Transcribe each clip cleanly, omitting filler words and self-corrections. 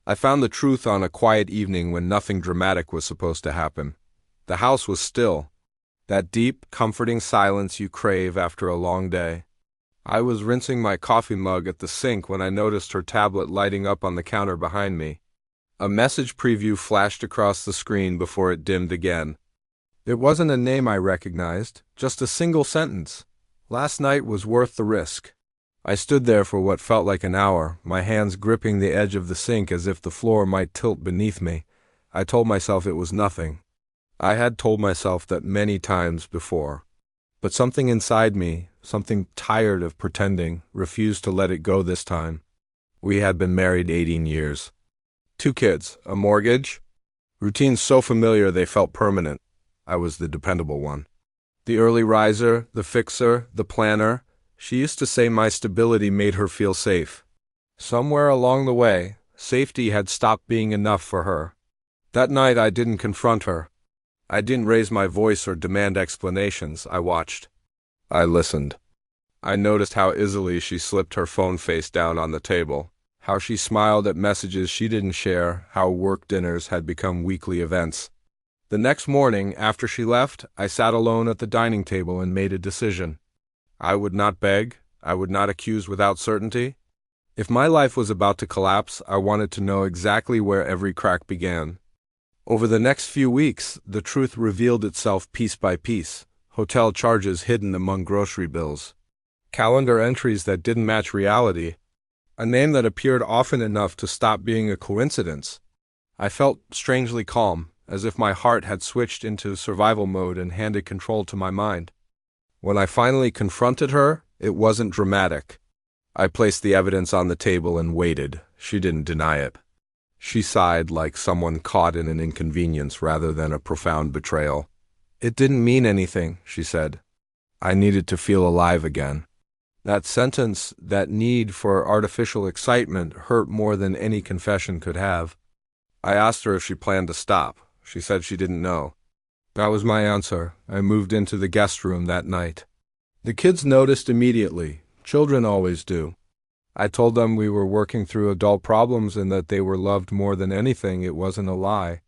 I found the truth on a quiet evening when nothing dramatic was supposed to happen. The house was still, that deep, comforting silence you crave after a long day. I was rinsing my coffee mug at the sink when I noticed her tablet lighting up on the counter behind me. A message preview flashed across the screen before it dimmed again. It wasn't a name I recognized, just a single sentence. Last night was worth the risk. I stood there for what felt like an hour, my hands gripping the edge of the sink as if the floor might tilt beneath me. I told myself it was nothing. I had told myself that many times before. But something inside me, something tired of pretending, refused to let it go this time. We had been married 18 years. 2 kids, a mortgage. Routines so familiar they felt permanent. I was the dependable one. The early riser, the fixer, the planner. She used to say my stability made her feel safe. Somewhere along the way, safety had stopped being enough for her. That night I didn't confront her. I didn't raise my voice or demand explanations. I watched. I listened. I noticed how easily she slipped her phone face down on the table, how she smiled at messages she didn't share, how work dinners had become weekly events. The next morning, after she left, I sat alone at the dining table and made a decision. I would not beg. I would not accuse without certainty. If my life was about to collapse, I wanted to know exactly where every crack began. Over the next few weeks, the truth revealed itself piece by piece. Hotel charges hidden among grocery bills. Calendar entries that didn't match reality. A name that appeared often enough to stop being a coincidence. I felt strangely calm, as if my heart had switched into survival mode and handed control to my mind. When I finally confronted her, it wasn't dramatic. I placed the evidence on the table and waited. She didn't deny it. She sighed like someone caught in an inconvenience rather than a profound betrayal. It didn't mean anything, she said. I needed to feel alive again. That sentence, that need for artificial excitement, hurt more than any confession could have. I asked her if she planned to stop. She said she didn't know. That was my answer. I moved into the guest room that night. The kids noticed immediately. Children always do. I told them we were working through adult problems and that they were loved more than anything. It wasn't a lie.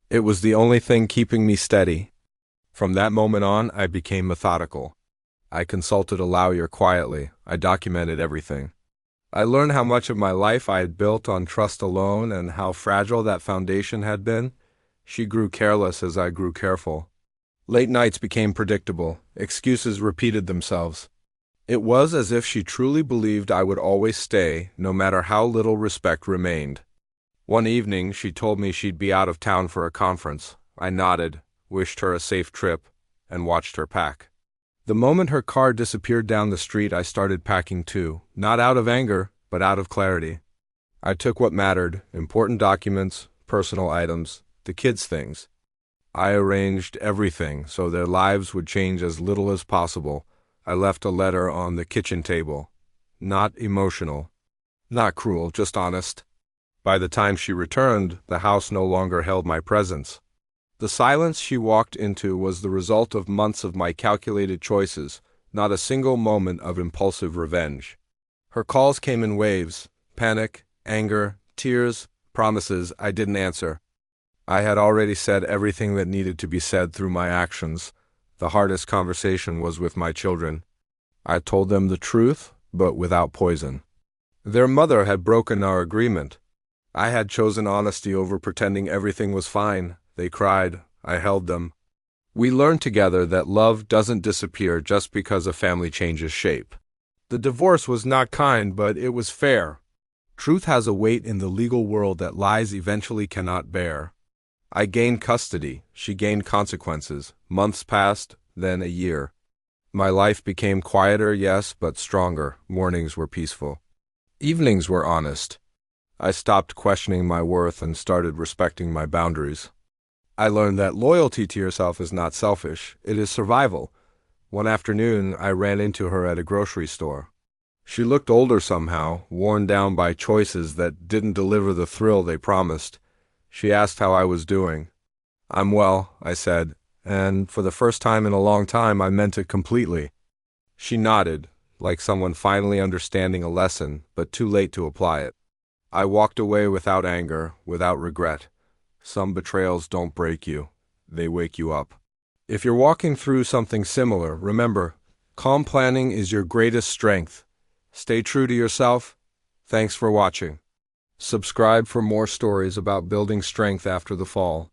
It was the only thing keeping me steady. From that moment on, I became methodical. I consulted a lawyer quietly. I documented everything. I learned how much of my life I had built on trust alone and how fragile that foundation had been. She grew careless as I grew careful. Late nights became predictable. Excuses repeated themselves. It was as if she truly believed I would always stay, no matter how little respect remained. One evening, she told me she'd be out of town for a conference. I nodded, wished her a safe trip, and watched her pack. The moment her car disappeared down the street, I started packing too, not out of anger, but out of clarity. I took what mattered, important documents, personal items, the kids' things. I arranged everything so their lives would change as little as possible. I left a letter on the kitchen table. Not emotional. Not cruel, just honest. By the time she returned, the house no longer held my presence. The silence she walked into was the result of months of my calculated choices, not a single moment of impulsive revenge. Her calls came in waves, panic, anger, tears, promises I didn't answer. I had already said everything that needed to be said through my actions. The hardest conversation was with my children. I told them the truth, but without poison. Their mother had broken our agreement. I had chosen honesty over pretending everything was fine. They cried. I held them. We learned together that love doesn't disappear just because a family changes shape. The divorce was not kind, but it was fair. Truth has a weight in the legal world that lies eventually cannot bear. I gained custody. She gained consequences. Months passed, then a year. My life became quieter, yes, but stronger. Mornings were peaceful. Evenings were honest. I stopped questioning my worth and started respecting my boundaries. I learned that loyalty to yourself is not selfish. It is survival. One afternoon, I ran into her at a grocery store. She looked older somehow, worn down by choices that didn't deliver the thrill they promised. She asked how I was doing. "I'm well," I said, and for the first time in a long time, I meant it completely. She nodded, like someone finally understanding a lesson, but too late to apply it. I walked away without anger, without regret. Some betrayals don't break you, they wake you up. If you're walking through something similar, remember, calm planning is your greatest strength. Stay true to yourself. Thanks for watching. Subscribe for more stories about building strength after the fall.